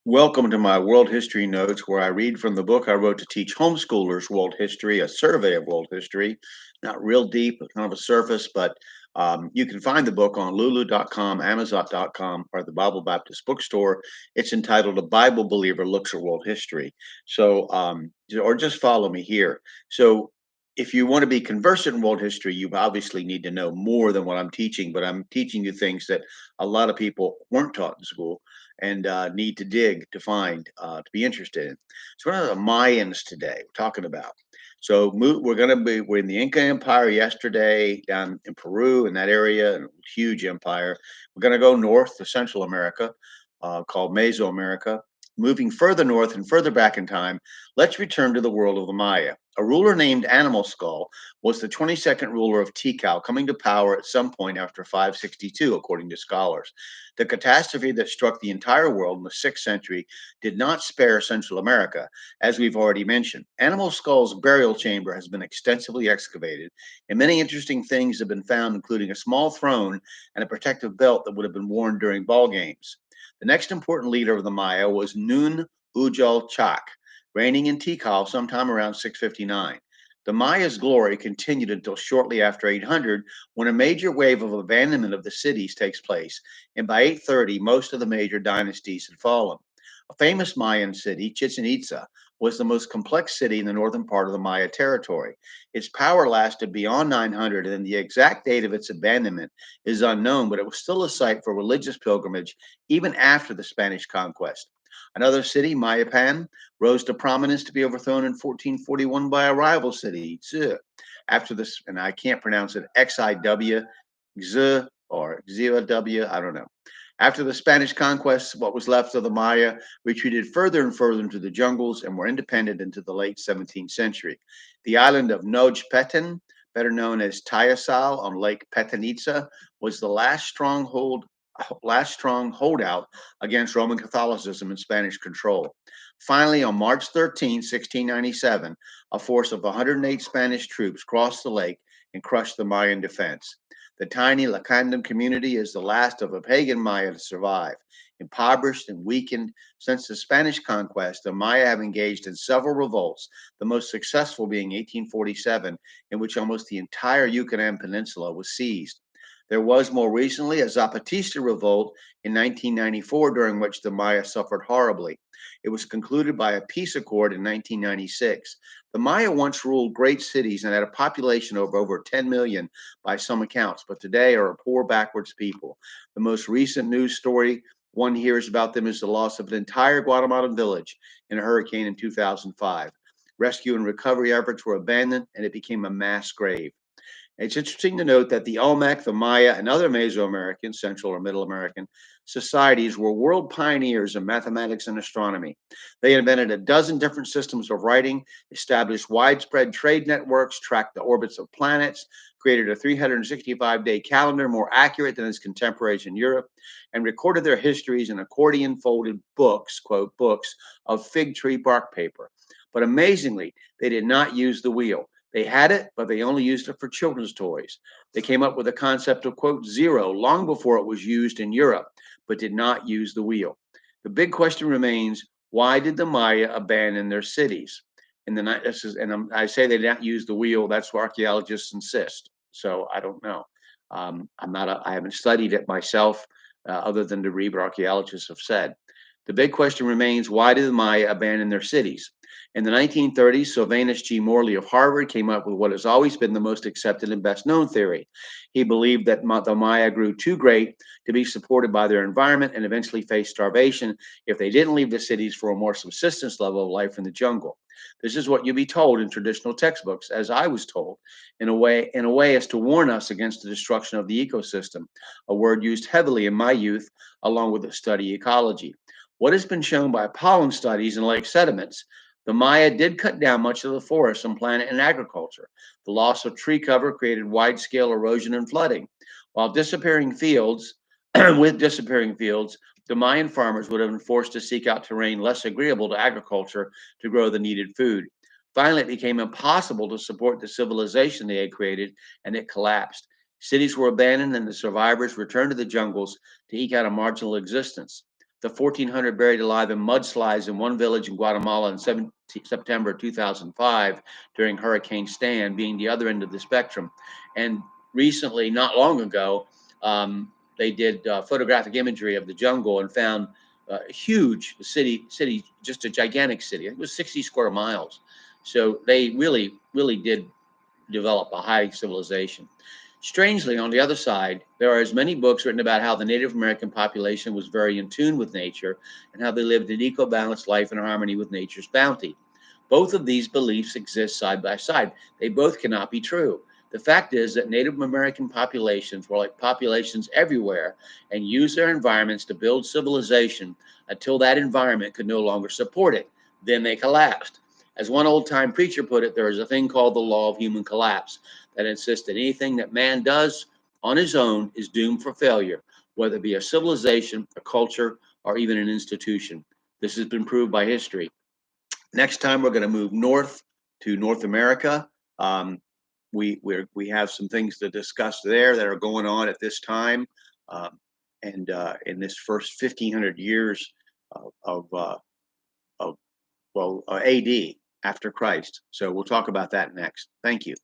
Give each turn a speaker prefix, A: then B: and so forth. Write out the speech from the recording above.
A: Welcome to my world history notes, where I read from the book I wrote to teach homeschoolers world history, a survey of world history. Not real deep, but kind of a surface, but you can find the book on lulu.com, amazon.com, or the Bible Baptist bookstore. It's entitled A Bible Believer Looks at World History. Or just follow me here. So, if you want to be conversant in world history, you obviously need to know more than what I'm teaching, but I'm teaching you things that a lot of people weren't taught in school and need to dig to find to be interested in. So one of the Mayans today we're talking about. So we're in the Inca Empire yesterday down in Peru in that area, a huge empire. We're going to go north to Central America, called Mesoamerica. Moving further north and further back in time, let's return to the world of the Maya. A ruler named Animal Skull was the 22nd ruler of Tikal, coming to power at some point after 562, according to scholars. The catastrophe that struck the entire world in the 6th century did not spare Central America, as we've already mentioned. Animal Skull's burial chamber has been extensively excavated, and many interesting things have been found, including a small throne and a protective belt that would have been worn during ball games. The next important leader of the Maya was Nun Ujal Chak, reigning in Tikal sometime around 659. The Maya's glory continued until shortly after 800, when a major wave of abandonment of the cities takes place, and by 830, most of the major dynasties had fallen. A famous Mayan city, Chichen Itza, was the most complex city in the northern part of the Maya territory. Its power lasted beyond 900, and the exact date of its abandonment is unknown, but it was still a site for religious pilgrimage even after the Spanish conquest. Another city, Mayapan, rose to prominence to be overthrown in 1441 by a rival city, Tzu. After this, and I can't pronounce it, XIW, X or XIW, I don't know. After the Spanish conquest, what was left of the Maya retreated further and further into the jungles and were independent into the late 17th century. The island of Nojpetan, better known as Tayasal on Lake Petanitza, was the last strong holdout against Roman Catholicism and Spanish control. Finally, on March 13, 1697, a force of 108 Spanish troops crossed the lake and crushed the Mayan defense. The tiny Lacandon community is the last of a pagan Maya to survive. Impoverished and weakened since the Spanish conquest, the Maya have engaged in several revolts, the most successful being 1847, in which almost the entire Yucatan Peninsula was seized. There was more recently a Zapatista Revolt in 1994, during which the Maya suffered horribly. It was concluded by a peace accord in 1996. The Maya once ruled great cities and had a population of over 10 million by some accounts, but today are a poor, backwards people. The most recent news story one hears about them is the loss of an entire Guatemalan village in a hurricane in 2005. Rescue and recovery efforts were abandoned, and it became a mass grave. It's interesting to note that the Olmec, the Maya, and other Mesoamerican, Central or Middle American societies were world pioneers in mathematics and astronomy. They invented a dozen different systems of writing, established widespread trade networks, tracked the orbits of planets, created a 365-day calendar more accurate than its contemporaries in Europe, and recorded their histories in accordion folded books, quote, books of fig tree bark paper. But amazingly, they did not use the wheel. They had it, but they only used it for children's toys. They came up with the concept of, quote, zero long before it was used in Europe, but did not use the wheel. The big question remains, why did the Maya abandon their cities? I say they didn't use the wheel. That's what archaeologists insist. So I don't know. I haven't studied it myself, other than to read what archaeologists have said. The big question remains, why did the Maya abandon their cities? In the 1930s, Sylvanus G. Morley of Harvard came up with what has always been the most accepted and best known theory. He believed that the Maya grew too great to be supported by their environment and eventually faced starvation if they didn't leave the cities for a more subsistence level of life in the jungle. This is what you'd be told in traditional textbooks, as I was told, in a way as to warn us against the destruction of the ecosystem, a word used heavily in my youth, along with the study ecology. What has been shown by pollen studies and lake sediments, the Maya did cut down much of the forest and plant it in agriculture. The loss of tree cover created wide-scale erosion and flooding. While disappearing fields, with disappearing fields, the Mayan farmers would have been forced to seek out terrain less agreeable to agriculture to grow the needed food. Finally, it became impossible to support the civilization they had created, and it collapsed. Cities were abandoned, and the survivors returned to the jungles to eke out a marginal existence. the 1,400 buried alive in mudslides in one village in Guatemala in September 2005 during Hurricane Stan being the other end of the spectrum. And recently, not long ago, they did photographic imagery of the jungle and found a huge city, just a gigantic city. It was 60 square miles. So they really, really did develop a high civilization. Strangely, on the other side, there are as many books written about how the Native American population was very in tune with nature and how they lived an eco-balanced life in harmony with nature's bounty. Both of these beliefs exist side by side. They both cannot be true. The fact is that Native American populations were like populations everywhere and used their environments to build civilization until that environment could no longer support it. Then they collapsed. As one old-time preacher put it, there is a thing called the law of human collapse that insists that anything that man does on his own is doomed for failure, whether it be a civilization, a culture, or even an institution. This has been proved by history. Next time, we're going to move north to North America. We have some things to discuss there that are going on at this time, and in this first 1,500 years of AD, after Christ. So we'll talk about that next. Thank you.